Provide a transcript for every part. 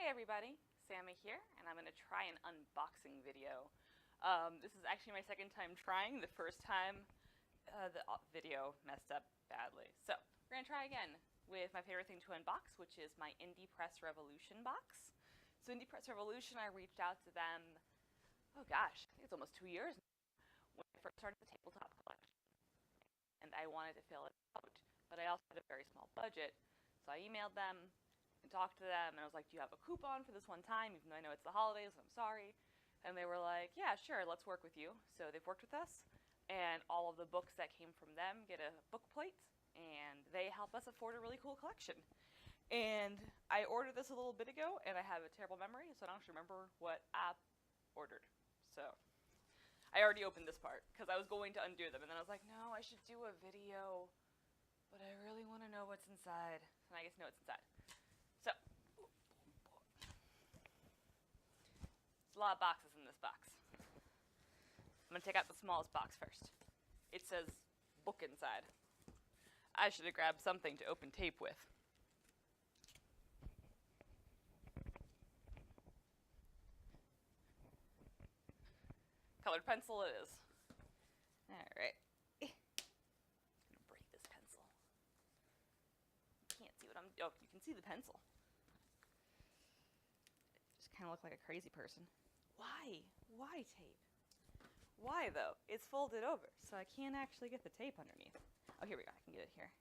Hey everybody, Samma here, and I'm going to try an unboxing video. This is actually my second time trying. The first time, the video messed up badly. So, we're going to try again with my favorite thing to unbox, which is my Indie Press Revolution box. So Indie Press Revolution, I reached out to them, oh gosh, I think it's almost 2 years now, when I first started the tabletop collection. And I wanted to fill it out, but I also had a very small budget, so I emailed them and talked to them, and I was like, do you have a coupon for this one time, even though I know it's the holidays, and I'm sorry. And they were like, yeah, sure, let's work with you. So they've worked with us, and all of the books that came from them get a book plate, and they help us afford a really cool collection. And I ordered this a little bit ago, and I have a terrible memory, so I don't actually remember what I ordered. So I already opened this part, because I was going to undo them, and then I was like, no, I should do a video, but I really want to know what's inside. And I guess know what's inside. So, there's a lot of boxes in this box. I'm going to take out the smallest box first. It says book inside. I should have grabbed something to open tape with. Colored pencil it is. Alright. I'm going to break this pencil. You can't see what I'm... Oh, you can see the pencil. Kind of look like a crazy person. Why? Why tape? Why though? It's folded over, so I can't actually get the tape underneath. Oh, here we go. I can get it here.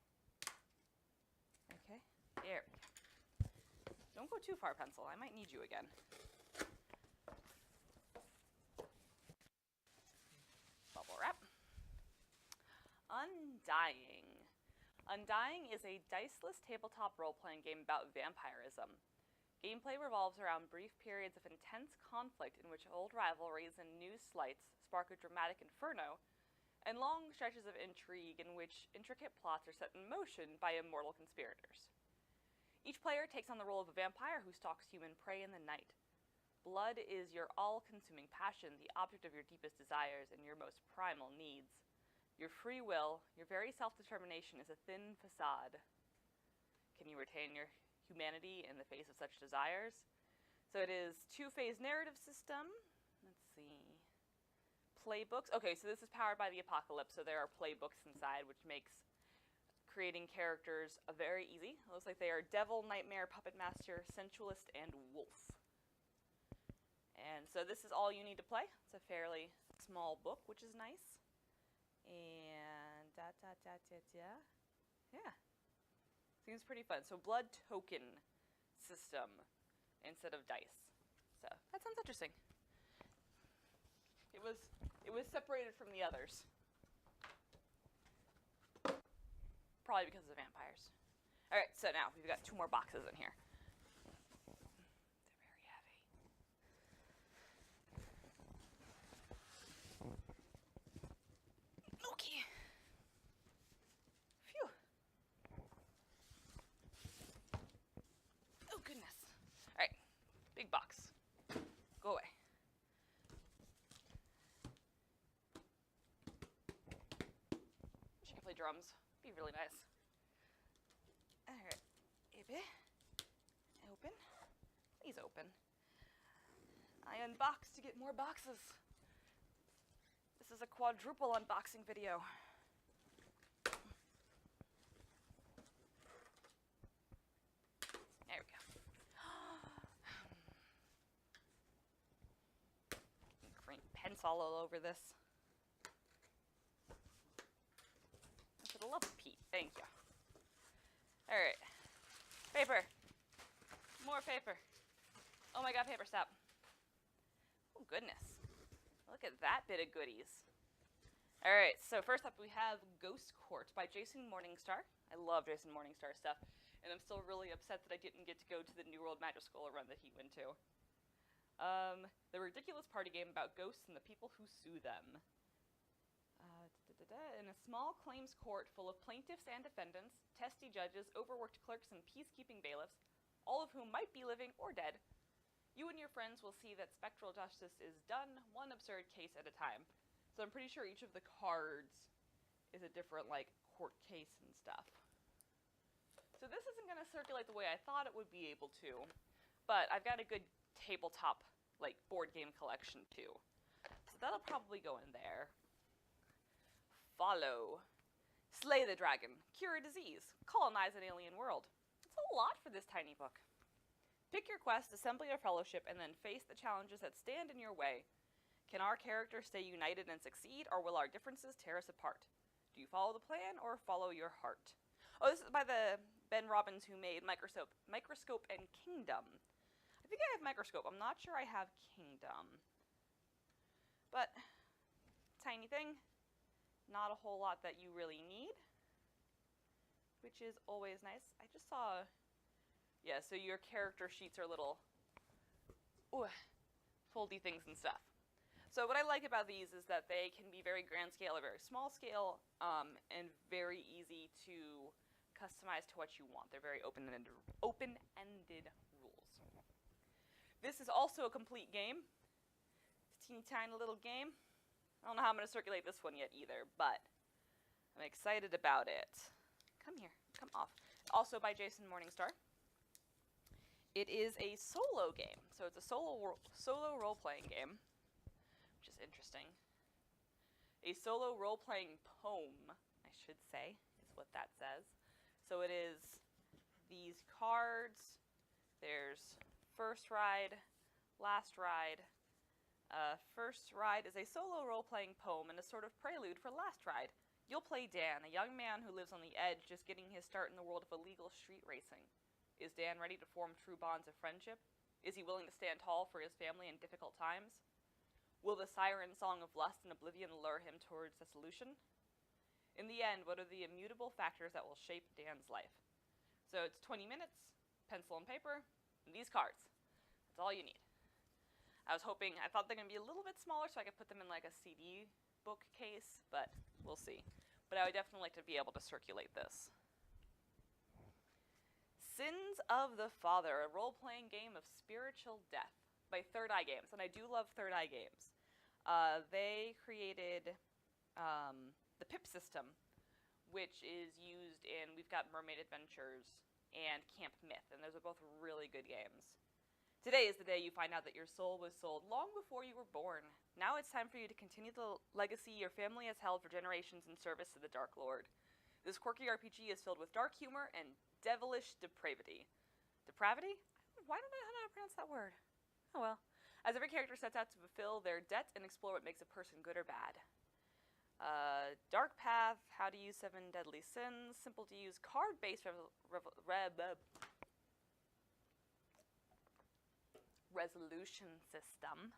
Okay. There we go. Don't go too far, pencil. I might need you again. Bubble wrap. Undying. Undying is a diceless tabletop role-playing game about vampirism. Gameplay revolves around brief periods of intense conflict in which old rivalries and new slights spark a dramatic inferno, and long stretches of intrigue in which intricate plots are set in motion by immortal conspirators. Each player takes on the role of a vampire who stalks human prey in the night. Blood is your all-consuming passion, the object of your deepest desires and your most primal needs. Your free will, your very self-determination is a thin facade. Can you retain your humanity in the face of such desires? So it is two-phase narrative system. Let's see. Playbooks. Okay, so this is powered by the apocalypse, so there are playbooks inside, which makes creating characters very easy. It looks like they are devil, nightmare, puppet master, sensualist, and wolf. And so this is all you need to play. It's a fairly small book, which is nice. And yeah. Seems pretty fun. So blood token system instead of dice. So that sounds interesting. It was separated from the others. Probably because of vampires. Alright, so now we've got 2 more boxes in here. They're very heavy. Okay. Phew. Oh, goodness. All right, big box. Go away. She can play drums. Be really nice. All right, baby. Open. Please open. I unboxed to get more boxes. This is a quadruple unboxing video. There we go. Great pencil all over this. For the love of Pete, thank you. Alright. Paper. More paper. Oh my god, paper, stop. Oh goodness. Look at that bit of goodies. Alright, so first up we have Ghost Court by Jason Morningstar. I love Jason Morningstar stuff, and I'm still really upset that I didn't get to go to the New World Magic School run that he went to. The ridiculous party game about ghosts and the people who sue them. In a small claims court full of plaintiffs and defendants, testy judges, overworked clerks, and peacekeeping bailiffs, all of whom might be living or dead, you and your friends will see that spectral justice is done one absurd case at a time. So I'm pretty sure each of the cards is a different, like, court case and stuff. So this isn't going to circulate the way I thought it would be able to. but I've got a good tabletop, like, board game collection, too. So that'll probably go in there. Follow. Slay the dragon. Cure a disease. Colonize an alien world. It's a lot for this tiny book. Pick your quest, assemble your fellowship, and then face the challenges that stand in your way. Can our characters stay united and succeed, or will our differences tear us apart? Do you follow the plan, or follow your heart? Oh, this is by the Ben Robbins who made Microscope and Kingdom. I think I have Microscope. I'm not sure I have Kingdom. But, tiny thing. Not a whole lot that you really need, which is always nice. I just saw, yeah, so your character sheets are little foldy things and stuff. So what I like about these is that they can be very grand scale or very small scale, and very easy to customize to what you want. They're very open-ended rules. This is also a complete game. It's a teeny tiny little game. I don't know how I'm going to circulate this one yet either, but I'm excited about it. Come here. Come off. Also by Jason Morningstar. It is a solo game. So it's a solo role-playing game, which is interesting. A solo role-playing poem, I should say, is what that says. So it is these cards. There's First Ride, Last Ride. First Ride is a solo role-playing poem and a sort of prelude for Last Ride. You'll play Dan, a young man who lives on the edge, just getting his start in the world of illegal street racing. Is Dan ready to form true bonds of friendship? Is he willing to stand tall for his family in difficult times? Will the siren song of lust and oblivion lure him towards a solution? In the end, what are the immutable factors that will shape Dan's life? So it's 20 minutes, pencil and paper, and these cards. That's all you need. I thought they're going to be a little bit smaller so I could put them in like a CD book case, but we'll see. But I would definitely like to be able to circulate this. Sins of the Father, a role-playing game of spiritual death by Third Eye Games, and I do love Third Eye Games. They created the PIP system, which is used in, we've got Mermaid Adventures and Camp Myth, and those are both really good games. Today is the day you find out that your soul was sold long before you were born. Now it's time for you to continue the legacy your family has held for generations in service to the Dark Lord. This quirky RPG is filled with dark humor and devilish depravity. Depravity? Why don't I know how to pronounce that word? Oh well. As every character sets out to fulfill their debt and explore what makes a person good or bad. Dark Path, how to use 7 deadly sins, simple to use card-based resolution system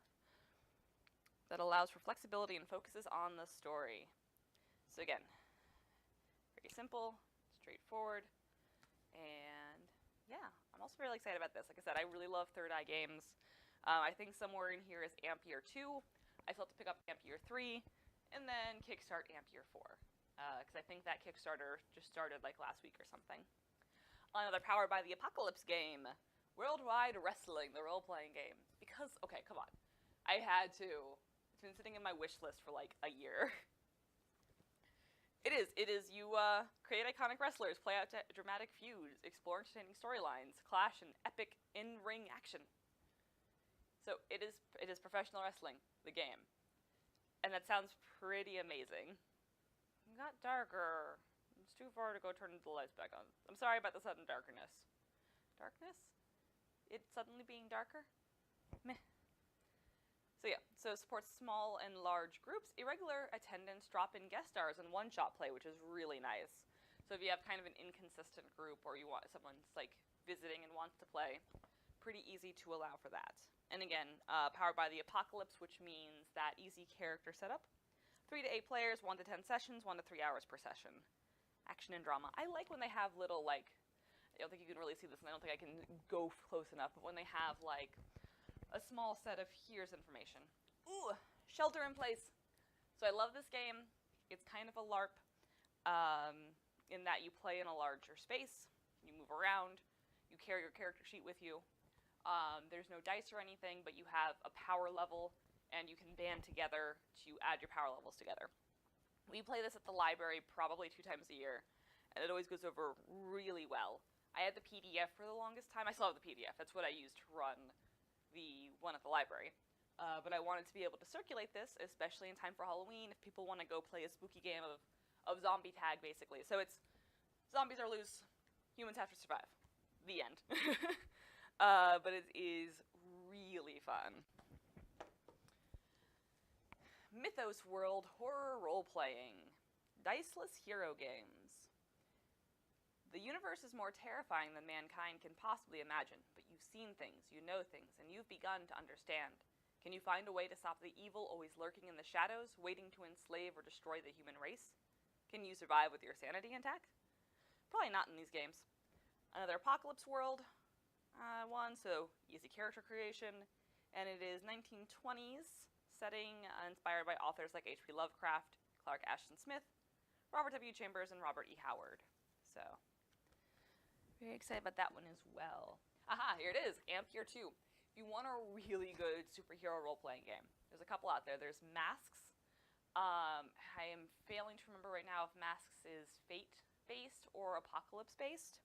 that allows for flexibility and focuses on the story. So again, very simple, straightforward, and yeah, I'm also really excited about this. Like I said, I really love Third Eye Games. I think somewhere in here is Ampere 2. I still have to pick up Ampere 3, and then kickstart Ampere 4. Because I think that Kickstarter just started like last week or something. Another Powered by the Apocalypse game. Worldwide Wrestling, the role-playing game. Because, okay, come on. I had to. It's been sitting in my wish list for like a year. It is. You create iconic wrestlers, play out dramatic feuds, explore entertaining storylines, clash in epic in-ring action. So it is professional wrestling, the game. And that sounds pretty amazing. It got darker. It's too far to go turn the lights back on. I'm sorry about the sudden darkness. Darkness? It suddenly being darker? Meh. So yeah, so it supports small and large groups, irregular attendance, drop-in guest stars, and one-shot play, which is really nice. So if you have kind of an inconsistent group, or you want someone's like visiting and wants to play, pretty easy to allow for that. And again, powered by the Apocalypse, which means that easy character setup. 3 to 8 players, 1 to 10 sessions, 1 to 3 hours per session. Action and drama. I like when they have little, like, I don't think you can really see this, and I don't think I can go close enough, but when they have, like, a small set of here's information. Ooh, shelter in place. So I love this game. It's kind of a LARP, in that you play in a larger space, you move around, you carry your character sheet with you. There's no dice or anything, but you have a power level, and you can band together to add your power levels together. We play this at the library probably 2 times a year, and it always goes over really well. I had the PDF for the longest time. I still have the PDF. That's what I used to run the one at the library. But I wanted to be able to circulate this, especially in time for Halloween, if people want to go play a spooky game of zombie tag, basically. So it's zombies are loose, humans have to survive. The end. But it is really fun. Mythos World Horror Role-Playing. Diceless Hero Games. The universe is more terrifying than mankind can possibly imagine, but you've seen things, you know things, and you've begun to understand. Can you find a way to stop the evil always lurking in the shadows, waiting to enslave or destroy the human race? Can you survive with your sanity intact? Probably not in these games. Another Apocalypse World one, so easy character creation, and it is 1920s setting inspired by authors like H.P. Lovecraft, Clark Ashton Smith, Robert W. Chambers, and Robert E. Howard. So, very excited about that one as well. Aha, here it is, Ampere 2. If you want a really good superhero role-playing game, there's a couple out there. There's Masks. I am failing to remember right now if Masks is Fate-based or Apocalypse-based.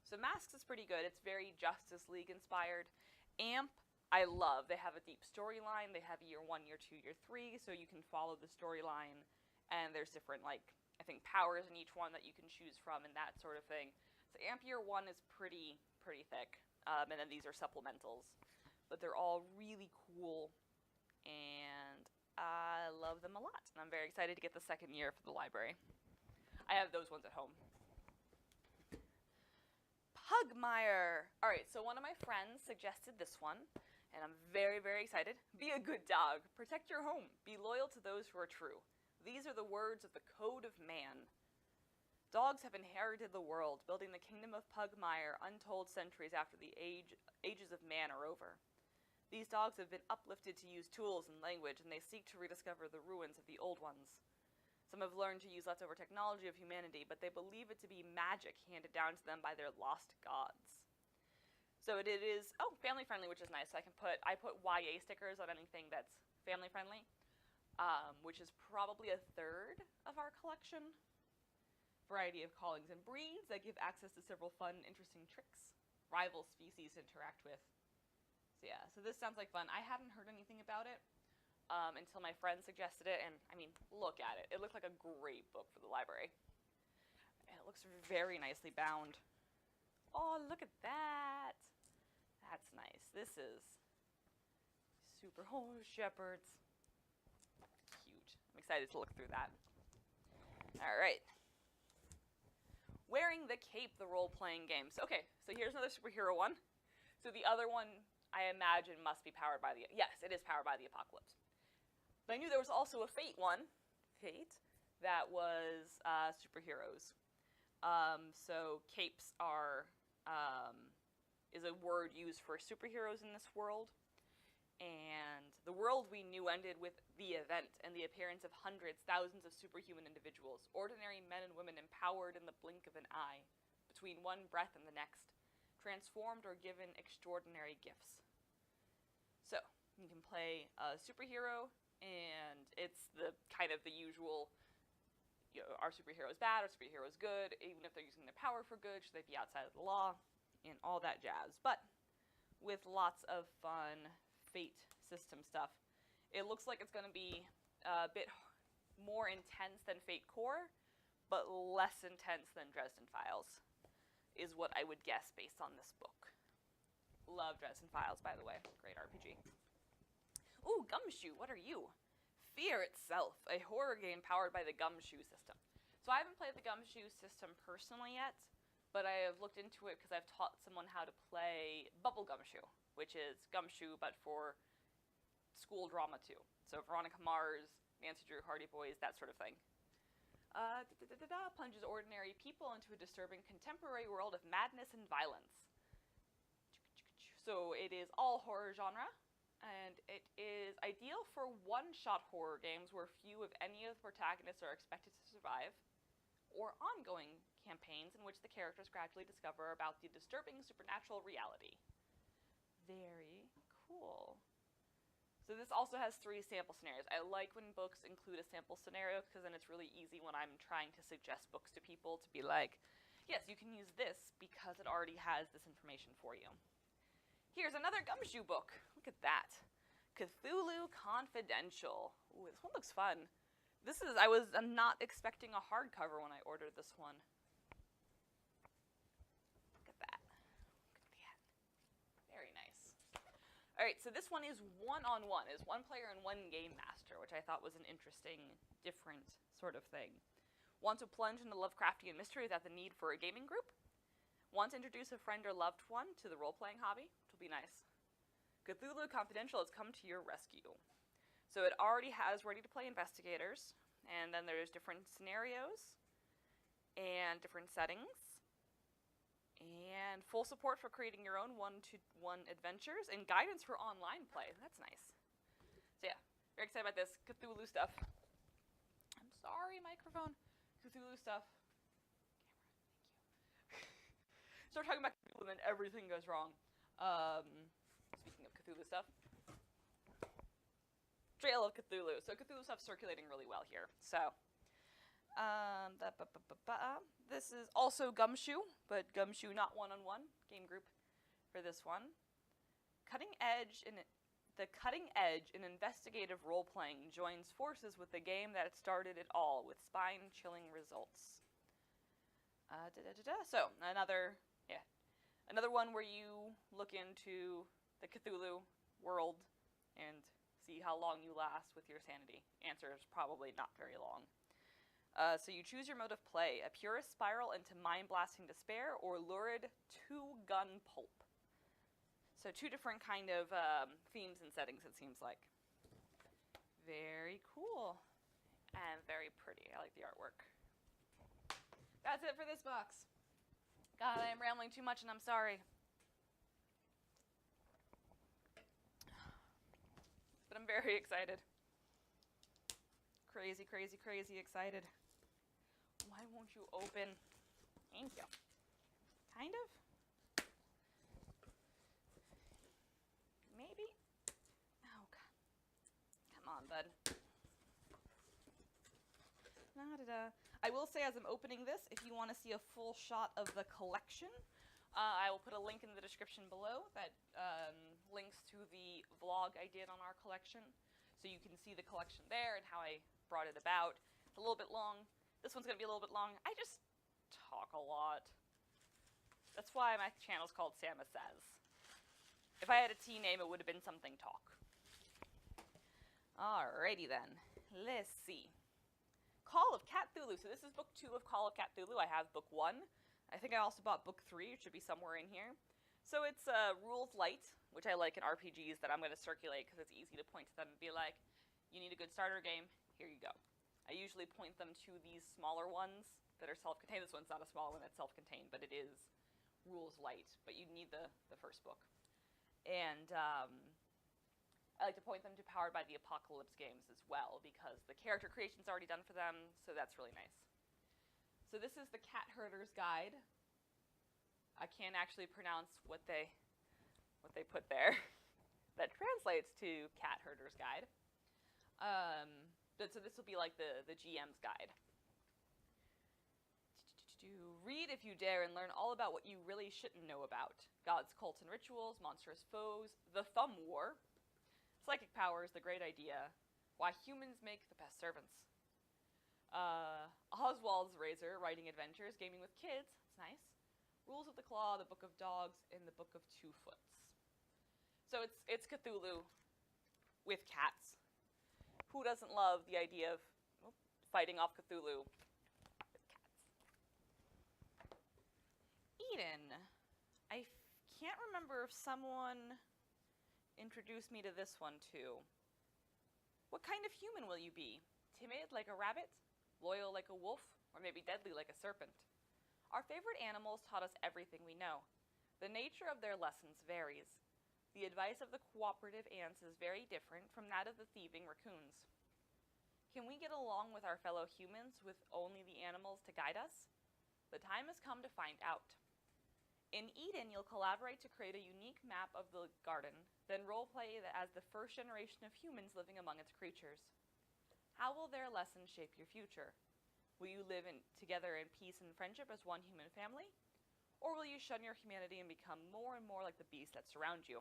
So Masks is pretty good. It's very Justice League inspired. Amp, I love. They have a deep storyline. They have year 1, year 2, year 3, so you can follow the storyline. And there's different, like, I think powers in each one that you can choose from and that sort of thing. So Amp year 1 is pretty thick. And then these are supplementals. But they're all really cool. And I love them a lot. And I'm very excited to get the second year for the library. I have those ones at home. Pugmire. Alright, so one of my friends suggested this one, and I'm very excited. Be a good dog. Protect your home. Be loyal to those who are true. These are the words of the Code of Man. Dogs have inherited the world, building the kingdom of Pugmire untold centuries after the ages of man are over. These dogs have been uplifted to use tools and language, and they seek to rediscover the ruins of the old ones. Some have learned to use leftover technology of humanity, but they believe it to be magic handed down to them by their lost gods. So it is, family friendly, which is nice. So I put YA stickers on anything that's family friendly, which is probably a third of our collection. Variety of callings and breeds that give access to several fun, interesting tricks. Rival species to interact with. So yeah, so this sounds like fun. I hadn't heard anything about it. Until my friend suggested it, and I mean, look at it. It looked like a great book for the library. And it looks very nicely bound. Oh, look at that! That's nice. This is super horse shepherds. Cute. I'm excited to look through that. Alright. Wearing the Cape, the role-playing games. Okay, so here's another superhero one. So the other one, I imagine, must be powered by the... Yes, it is powered by the Apocalypse. But I knew there was also a Fate one, that was superheroes. So capes is a word used for superheroes in this world. And the world we knew ended with the event and the appearance of hundreds, thousands of superhuman individuals, ordinary men and women empowered in the blink of an eye, between one breath and the next, transformed or given extraordinary gifts. So, you can play a superhero, and it's the kind of the usual, you know, are superheroes bad, are superheroes good, even if they're using their power for good, should they be outside of the law, and all that jazz. But with lots of fun Fate system stuff. It looks like it's going to be a bit more intense than Fate Core, but less intense than Dresden Files, is what I would guess based on this book. Love Dresden Files, by the way. Great RPG. Ooh, Gumshoe, what are you? Fear Itself, a horror game powered by the Gumshoe system. So I haven't played the Gumshoe system personally yet, but I have looked into it because I've taught someone how to play Bubble Gumshoe, which is Gumshoe but for school drama too. So Veronica Mars, Nancy Drew, Hardy Boys, that sort of thing. Plunges ordinary people into a disturbing contemporary world of madness and violence. So it is all horror genre, and it is ideal for one-shot horror games where few, if any, of the protagonists are expected to survive, or ongoing campaigns in which the characters gradually discover about the disturbing supernatural reality. Very cool. So this also has 3 sample scenarios. I like when books include a sample scenario because then it's really easy when I'm trying to suggest books to people to be like, yes, you can use this because it already has this information for you. Here's another Gumshoe book. Look at that. Cthulhu Confidential. Ooh, this one looks fun. I was not expecting a hardcover when I ordered this one. Look at that. Look at that. Very nice. Alright, so this one is one-on-one. Is one player and one game master, which I thought was an interesting, different sort of thing. Want to plunge into Lovecraftian mystery without the need for a gaming group? Want to introduce a friend or loved one to the role-playing hobby? Which will be nice. Cthulhu Confidential has come to your rescue. So it already has ready-to-play investigators, and then there's different scenarios, and different settings, and full support for creating your own one-to-one adventures, and guidance for online play. That's nice. So yeah, very excited about this Cthulhu stuff. I'm sorry, microphone. Cthulhu stuff. Camera, thank you. Start talking about Cthulhu and then everything goes wrong. Speaking of Cthulhu stuff. Trail of Cthulhu. So Cthulhu stuff's circulating really well here. So, this is also Gumshoe, but Gumshoe not one-on-one. Game group for this one. The cutting edge in investigative role-playing joins forces with the game that started it all, with spine-chilling results. So, another one where you look into the Cthulhu world and see how long you last with your sanity. Answer is probably not very long. So you choose your mode of play, a purist spiral into mind-blasting despair, or lurid two-gun pulp. So 2 different kind of themes and settings, it seems like. Very cool. And very pretty. I like the artwork. That's it for this box. God, I am rambling too much and I'm sorry. But I'm very excited. Crazy, crazy, crazy excited. Why won't you open? Thank you. Kind of? Maybe? Oh, God. Come on, bud. Da-da-da. I will say as I'm opening this, if you want to see a full shot of the collection, I will put a link in the description below that links to the vlog I did on our collection. So you can see the collection there and how I brought it about. It's a little bit long. This one's going to be a little bit long. I just talk a lot. That's why my channel's called Samma Says. If I had a T name, it would have been something talk. Alrighty then. Let's see. Call of Cthulhu. So this is book 2 of Call of Cthulhu. I have book 1. I think I also bought book 3. It should be somewhere in here. So it's rules light, which I like in RPGs that I'm going to circulate because it's easy to point to them and be like, you need a good starter game, here you go. I usually point them to these smaller ones that are self-contained. This one's not a small one that's self-contained, but it is rules light. But you need the first book. And I like to point them to Powered by the Apocalypse games as well because the character creation's already done for them, so that's really nice. So this is the Cat Herder's Guide. I can't actually pronounce what they put there. That translates to Cat Herder's Guide. So this will be like the GM's guide. Read if you dare and learn all about what you really shouldn't know about. Gods, cults, and rituals, monstrous foes, the Thumb War, psychic powers, the great idea, why humans make the best servants. Oswald's Razor, writing adventures, gaming with kids, that's nice. Rules of the Claw, the Book of Dogs, and the Book of Two Foots. So it's Cthulhu with cats. Who doesn't love the idea of fighting off Cthulhu with cats? Eden. I can't remember if someone introduced me to this one too. What kind of human will you be? Timid like a rabbit? Loyal like a wolf? Or maybe deadly like a serpent? Our favorite animals taught us everything we know. The nature of their lessons varies. The advice of the cooperative ants is very different from that of the thieving raccoons. Can we get along with our fellow humans with only the animals to guide us? The time has come to find out. In Eden, you'll collaborate to create a unique map of the garden, then roleplay as the first generation of humans living among its creatures. How will their lessons shape your future? Will you live together in peace and friendship as one human family? Or will you shun your humanity and become more and more like the beasts that surround you?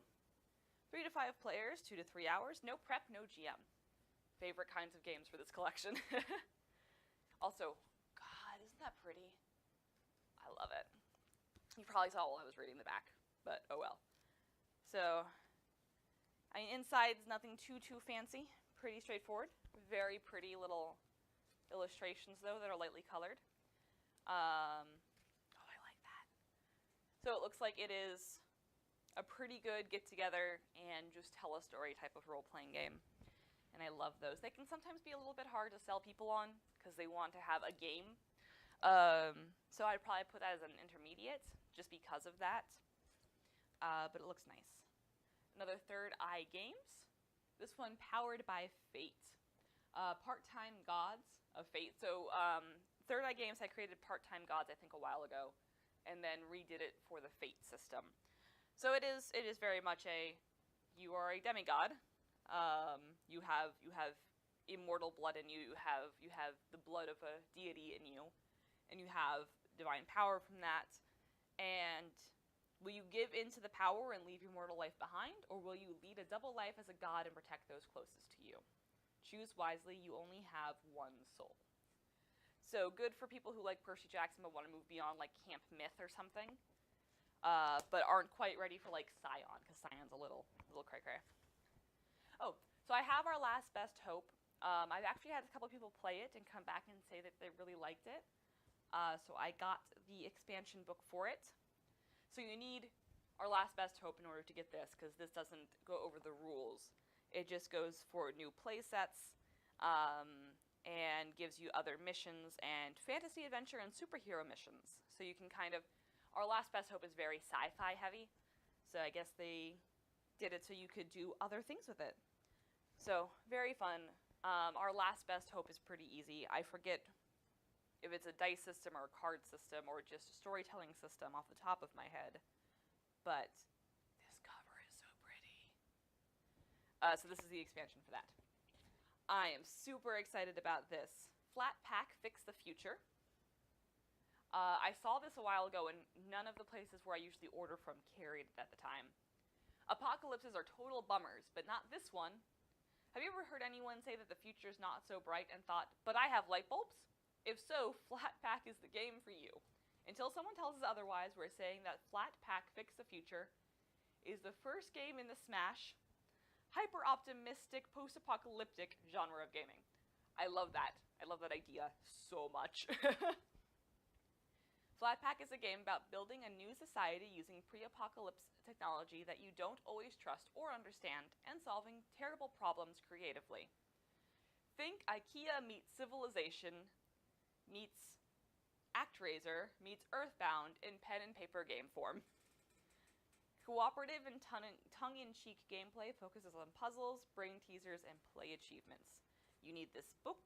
3 to 5 players, 2 to 3 hours, no prep, no GM. Favorite kinds of games for this collection. Also, God, isn't that pretty? I love it. You probably saw while I was reading the back, but oh well. So, I mean, inside's nothing too fancy. Pretty straightforward. Very pretty little illustrations, though, that are lightly colored. Oh, I like that. So it looks like it is a pretty good get-together and just tell a story type of role-playing game. And I love those. They can sometimes be a little bit hard to sell people on because they want to have a game. So I'd probably put that as an intermediate just because of that. But it looks nice. Another Third Eye Games. This one powered by Fate. Part-time gods of Fate. So Third Eye Games had created part-time gods, I think, a while ago, and then redid it for the Fate system. So it is very much you are a demigod. You have immortal blood in you. You have the blood of a deity in you, and you have divine power from that. And will you give in to the power and leave your mortal life behind, or will you lead a double life as a god and protect those closest to you? Choose wisely. You only have one soul. So good for people who like Percy Jackson but want to move beyond like camp myth or something, but aren't quite ready for like Scion, because Scion's a little cray-cray. Oh, so I have our Last Best Hope. I've actually had a couple of people play it and come back and say that they really liked it. So I got the expansion book for it. So you need our Last Best Hope in order to get this, because this doesn't go over the rules. It just goes for new play sets, and gives you other missions and fantasy adventure and superhero missions. So you can kind of, our Last Best Hope is very sci-fi heavy, so I guess they did it so you could do other things with it. So very fun. Our Last Best Hope is pretty easy. I forget if it's a dice system or a card system or just a storytelling system off the top of my head, but this cover is so pretty. So this is the expansion for that. I am super excited about this. Flat Pack Fix the Future. I saw this a while ago, and none of the places where I usually order from carried it at the time. Apocalypses are total bummers, but not this one. Have you ever heard anyone say that the future's not so bright and thought, but I have light bulbs? If so, Flat Pack is the game for you. Until someone tells us otherwise, we're saying that Flat Pack Fix the Future is the first game in the Smash hyper-optimistic, post-apocalyptic genre of gaming. I love that. I love that idea so much. Flatpak is a game about building a new society using pre-apocalypse technology that you don't always trust or understand, and solving terrible problems creatively. Think IKEA meets Civilization meets ActRaiser meets Earthbound in pen and paper game form. Cooperative and tongue-in-cheek gameplay focuses on puzzles, brain teasers, and play achievements. You need this book,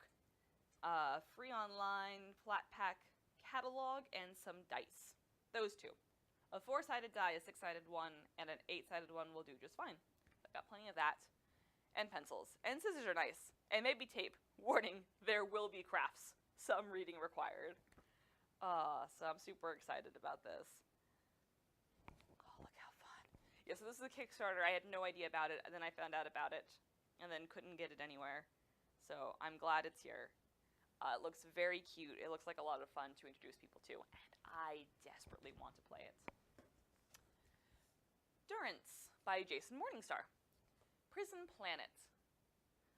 free online, flat pack catalog, and some dice. Those two. A 4-sided die, a 6-sided one, and an 8-sided one will do just fine. I've got plenty of that. And pencils. And scissors are nice. And maybe tape. Warning, there will be crafts. Some reading required. So I'm super excited about this. Yeah, so this is a Kickstarter. I had no idea about it, and then I found out about it, and then couldn't get it anywhere. So I'm glad it's here. It looks very cute. It looks like a lot of fun to introduce people to, and I desperately want to play it. Durance by Jason Morningstar. Prison Planet.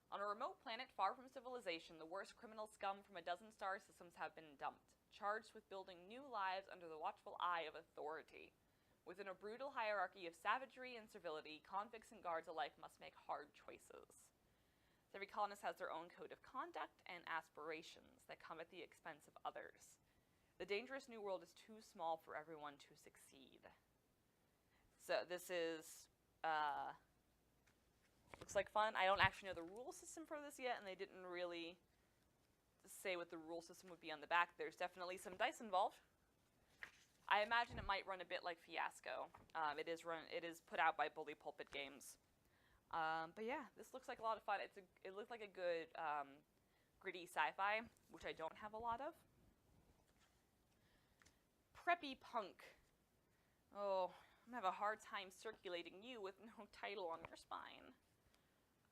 On a remote planet far from civilization, the worst criminal scum from a dozen star systems have been dumped, charged with building new lives under the watchful eye of authority. Within a brutal hierarchy of savagery and servility, convicts and guards alike must make hard choices. Every colonist has their own code of conduct and aspirations that come at the expense of others. The dangerous new world is too small for everyone to succeed. So this is, looks like fun. I don't actually know the rule system for this yet, and they didn't really say what the rule system would be on the back. There's definitely some dice involved. I imagine it might run a bit like Fiasco. It is put out by Bully Pulpit Games. But yeah, this looks like a lot of fun. It looks like a good gritty sci-fi, which I don't have a lot of. Preppy Punk. Oh, I'm gonna have a hard time circulating you with no title on your spine.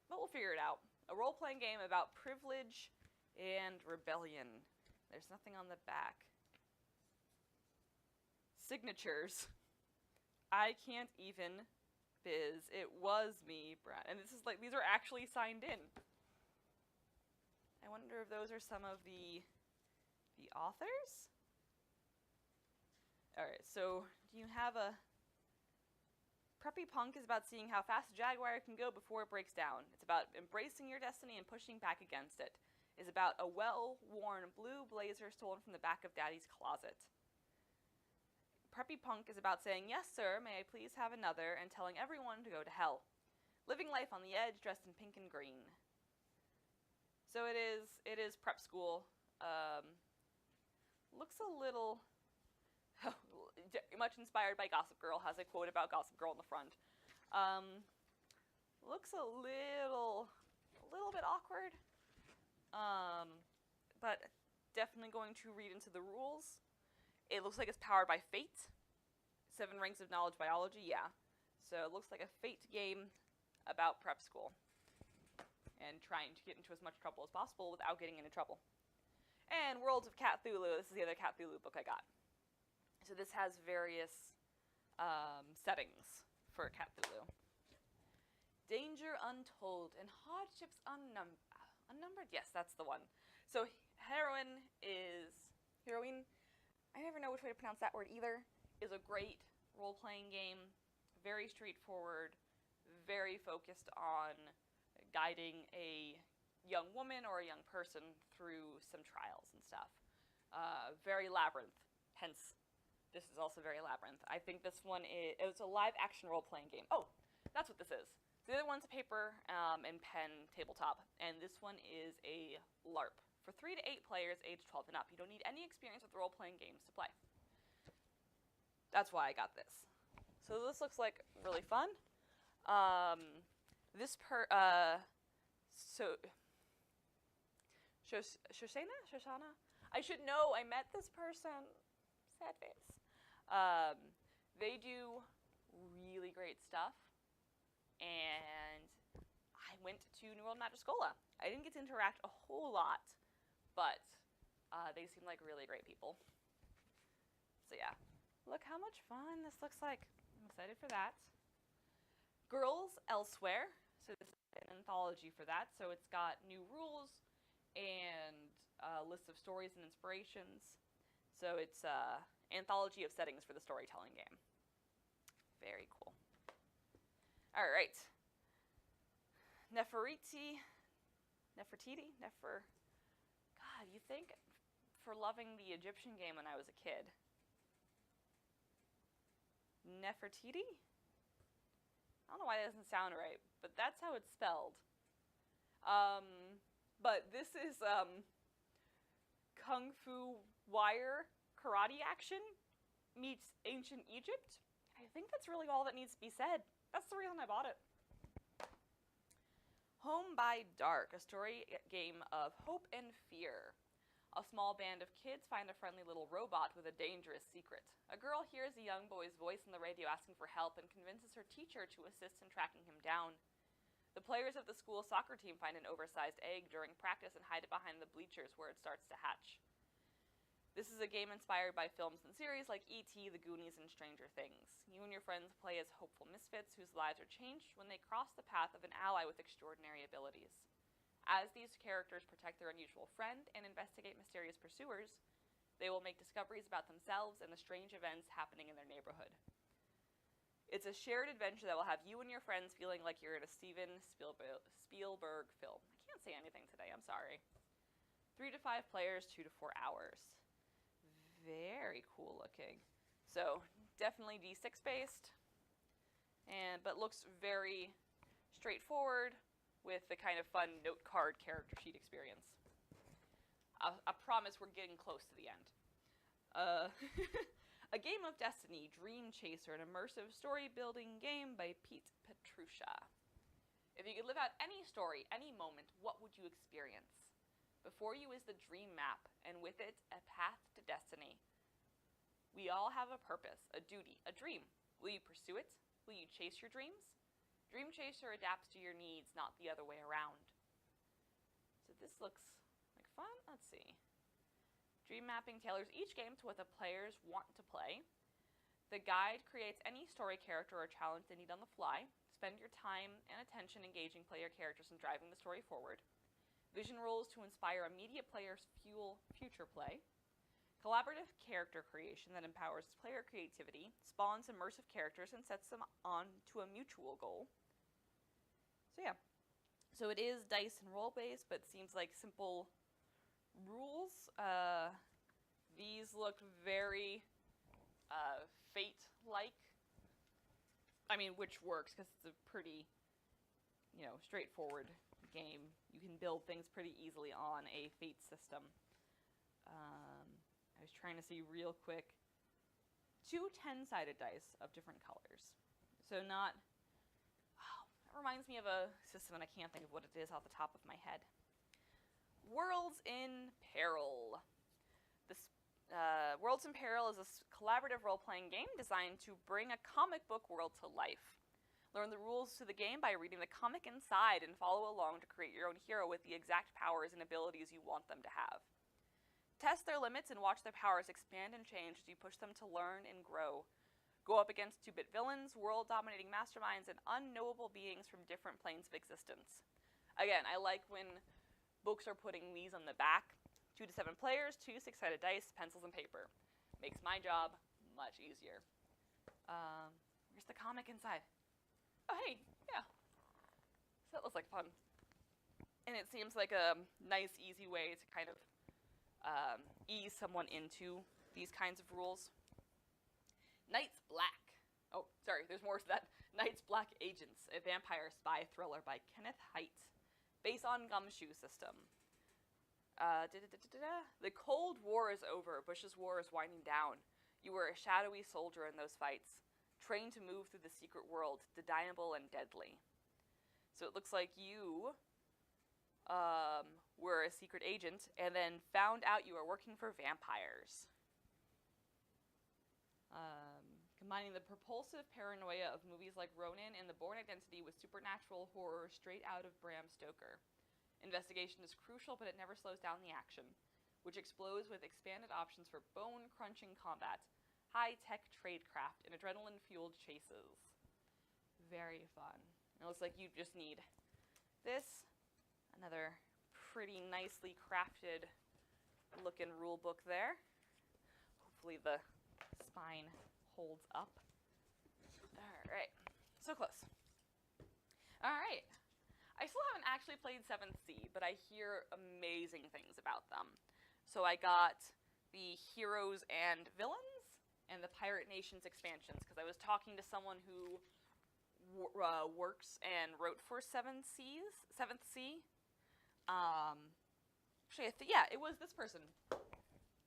But we'll figure it out. A role-playing game about privilege and rebellion. There's nothing on the back. Signatures. I can't even biz. It was me, Brad. And this is like, these are actually signed in. I wonder if those are some of the authors? Alright, so do you have a... Preppy Punk is about seeing how fast a jaguar can go before it breaks down. It's about embracing your destiny and pushing back against it. It's about a well-worn blue blazer stolen from the back of Daddy's closet. Preppy Punk is about saying, "Yes, sir, may I please have another," and telling everyone to go to hell. Living life on the edge, dressed in pink and green. So it is prep school. Looks a little... much inspired by Gossip Girl, has a quote about Gossip Girl in the front. Looks a little bit awkward. But definitely going to read into the rules. It looks like it's powered by Fate. 7 Rings of Knowledge Biology, yeah. So it looks like a Fate game about prep school. And trying to get into as much trouble as possible without getting into trouble. And Worlds of Cthulhu. This is the other Cthulhu book I got. So this has various settings for Cthulhu. Danger Untold and Hardships Unnumbered? Yes, that's the one. So Heroine, I never know which way to pronounce that word either, is a great role-playing game. Very straightforward, very focused on guiding a young woman or a young person through some trials and stuff. Very Labyrinth, hence this is also very Labyrinth. I think this one it's a live-action role-playing game. Oh, that's what this is. The other one's a paper and pen tabletop, and this one is a LARP. For 3 to 8 players, aged 12 and up. You don't need any experience with role-playing games to play. That's why I got this. So this looks like really fun. Shoshana? I should know, I met this person. Sad face. They do really great stuff. And I went to New World Magiscola. I didn't get to interact a whole lot. But they seem like really great people. So yeah, look how much fun this looks like. I'm excited for that. Girls Elsewhere. So this is an anthology for that. So it's got new rules and a list of stories and inspirations. So it's an anthology of settings for the storytelling game. Very cool. All right. Nefertiti. God, you think for loving the Egyptian game when I was a kid. Nefertiti? I don't know why that doesn't sound right, but that's how it's spelled. But this is Kung Fu wire karate action meets ancient Egypt. I think that's really all that needs to be said. That's the reason I bought it. Home by Dark, a story game of hope and fear. A small band of kids find a friendly little robot with a dangerous secret. A girl hears a young boy's voice on the radio asking for help and convinces her teacher to assist in tracking him down. The players of the school soccer team find an oversized egg during practice and hide it behind the bleachers where it starts to hatch. This is a game inspired by films and series like E.T., The Goonies, and Stranger Things. You and your friends play as hopeful misfits whose lives are changed when they cross the path of an ally with extraordinary abilities. As these characters protect their unusual friend and investigate mysterious pursuers, they will make discoveries about themselves and the strange events happening in their neighborhood. It's a shared adventure that will have you and your friends feeling like you're in a Steven Spielberg film. I can't say anything today, I'm sorry. 3 to 5 players, 2 to 4 hours. Very cool looking. So definitely D6 based, but looks very straightforward with the kind of fun note card character sheet experience. I promise we're getting close to the end. A Game of Destiny, Dream Chaser, an immersive story building game by Pete Petrusha. If you could live out any story, any moment, what would you experience? Before you is the dream map, and with it, a path to destiny. We all have a purpose, a duty, a dream. Will you pursue it? Will you chase your dreams? Dream Chaser adapts to your needs, not the other way around. So this looks like fun. Let's see. Dream mapping tailors each game to what the players want to play. The guide creates any story character or challenge they need on the fly. Spend your time and attention engaging player characters and driving the story forward. Vision rules to inspire immediate players fuel future play. Collaborative character creation that empowers player creativity, spawns immersive characters, and sets them on to a mutual goal. So yeah. So it is dice and roll-based, but seems like simple rules. These look very Fate-like. I mean, which works, because it's a pretty, straightforward game. You can build things pretty easily on a Fate system. I was trying to see real quick. 2 10-sided dice of different colors. So not... Wow, that reminds me of a system, and I can't think of what it is off the top of my head. Worlds in Peril. Worlds in Peril is a collaborative role-playing game designed to bring a comic book world to life. Learn the rules to the game by reading the comic inside and follow along to create your own hero with the exact powers and abilities you want them to have. Test their limits and watch their powers expand and change as you push them to learn and grow. Go up against 2-bit villains, world-dominating masterminds, and unknowable beings from different planes of existence. Again, I like when books are putting these on the back. 2 to 7 players, 2 6-sided dice, pencils, and paper. Makes my job much easier. Where's the comic inside? Oh, hey, yeah. So that looks like fun. And it seems like a nice, easy way to kind of ease someone into these kinds of rules. Night's Black. Oh, sorry, there's more to that. Night's Black Agents, a vampire spy thriller by Kenneth Haidt, based on Gumshoe system. The Cold War is over. Bush's war is winding down. You were a shadowy soldier in those fights, trained to move through the secret world, deniable and deadly. So it looks like you were a secret agent and then found out you were working for vampires. Combining the propulsive paranoia of movies like Ronin and The Bourne Identity with supernatural horror straight out of Bram Stoker. Investigation is crucial, but it never slows down the action, which explodes with expanded options for bone-crunching combat, high-tech tradecraft, and adrenaline-fueled chases. Very fun. It looks like you just need this, another pretty nicely crafted looking rule book there. Hopefully the spine holds up. Alright, so close. Alright. I still haven't actually played 7th Sea, but I hear amazing things about them. So I got the Heroes and Villains and the Pirate Nations expansions, because I was talking to someone who works and wrote for 7th Sea. Actually, yeah, it was this person,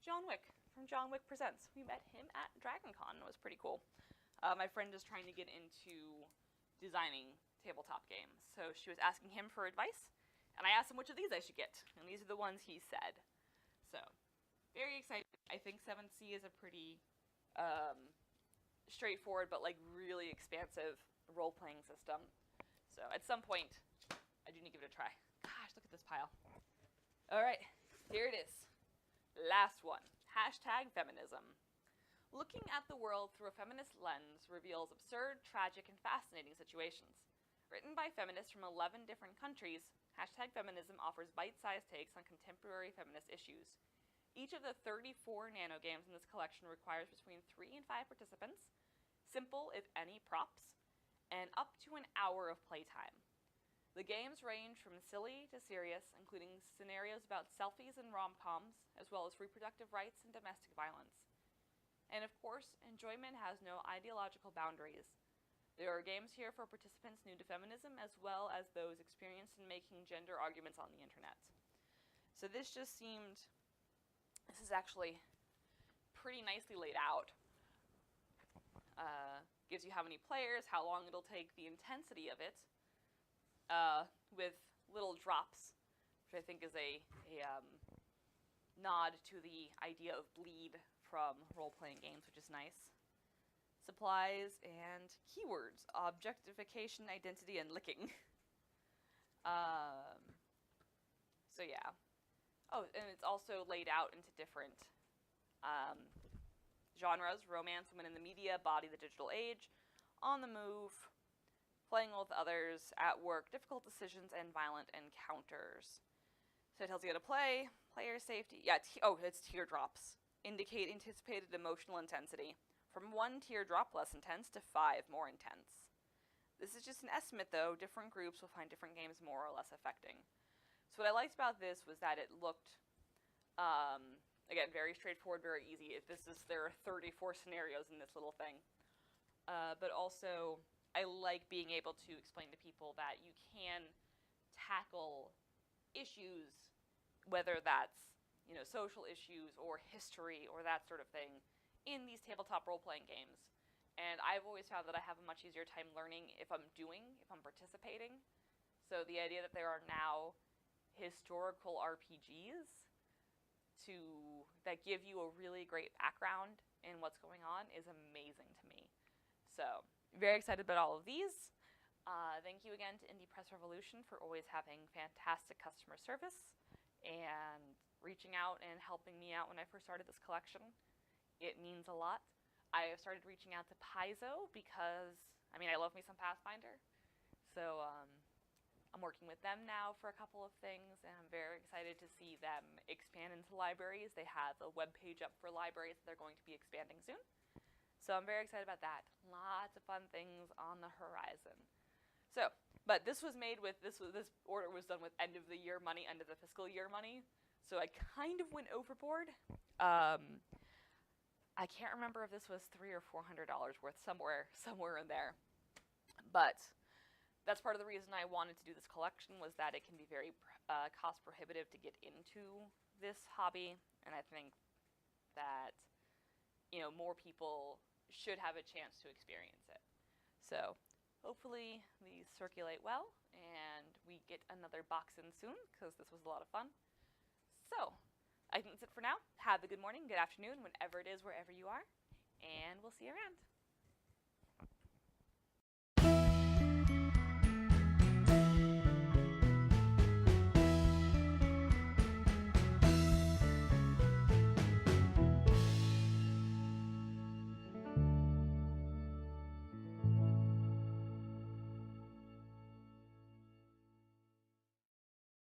John Wick, from John Wick Presents. We met him at DragonCon. It was pretty cool. My friend is trying to get into designing tabletop games. So she was asking him for advice, and I asked him which of these I should get, and these are the ones he said. So, very excited. I think 7th Sea is a pretty straightforward but like really expansive role-playing system. So at some point, I do need to give it a try. Gosh, look at this pile. Alright, here it is. Last one. #Feminism. Looking at the world through a feminist lens reveals absurd, tragic, and fascinating situations. Written by feminists from 11 different countries, #Feminism offers bite-sized takes on contemporary feminist issues. Each of the 34 nanogames in this collection requires between 3 and 5 participants, simple, if any, props, and up to an hour of playtime. The games range from silly to serious, including scenarios about selfies and rom-coms, as well as reproductive rights and domestic violence. And of course, enjoyment has no ideological boundaries. There are games here for participants new to feminism, as well as those experienced in making gender arguments on the internet. So this is actually pretty nicely laid out. Gives you how many players, how long it'll take, the intensity of it, with little drops which I think is a nod to the idea of bleed from role-playing games, which is nice. Supplies and keywords: objectification, identity, and licking. So yeah. Oh, and it's also laid out into different genres: romance, women in the media, body, the digital age, on the move, playing with others, at work, difficult decisions, and violent encounters. So it tells you how to play, player safety. Yeah, it's teardrops. Indicate anticipated emotional intensity. From 1 teardrop less intense to 5 more intense. This is just an estimate, though. Different groups will find different games more or less affecting. So what I liked about this was that it looked, again, very straightforward, very easy. There are 34 scenarios in this little thing. But also, I like being able to explain to people that you can tackle issues, whether that's, social issues or history or that sort of thing, in these tabletop role-playing games. And I've always found that I have a much easier time learning if I'm participating. So the idea that there are now historical RPGs that give you a really great background in what's going on is amazing to me. So, very excited about all of these. Thank you again to Indie Press Revolution for always having fantastic customer service and reaching out and helping me out when I first started this collection. It means a lot. I have started reaching out to Paizo because, I love me some Pathfinder. So, I'm working with them now for a couple of things, and I'm very excited to see them expand into libraries. They have a web page up for libraries that they're going to be expanding soon. So I'm very excited about that. Lots of fun things on the horizon. So, but this order was done with end of the year money, end of the fiscal year money. So I kind of went overboard. I can't remember if this was $300 or $400 worth, somewhere in there. But that's part of the reason I wanted to do this collection, was that it can be very cost prohibitive to get into this hobby, and I think that more people should have a chance to experience it. So hopefully these circulate well, and we get another box in soon, because this was a lot of fun. So I think that's it for now. Have a good morning, good afternoon, whenever it is, wherever you are, and we'll see you around.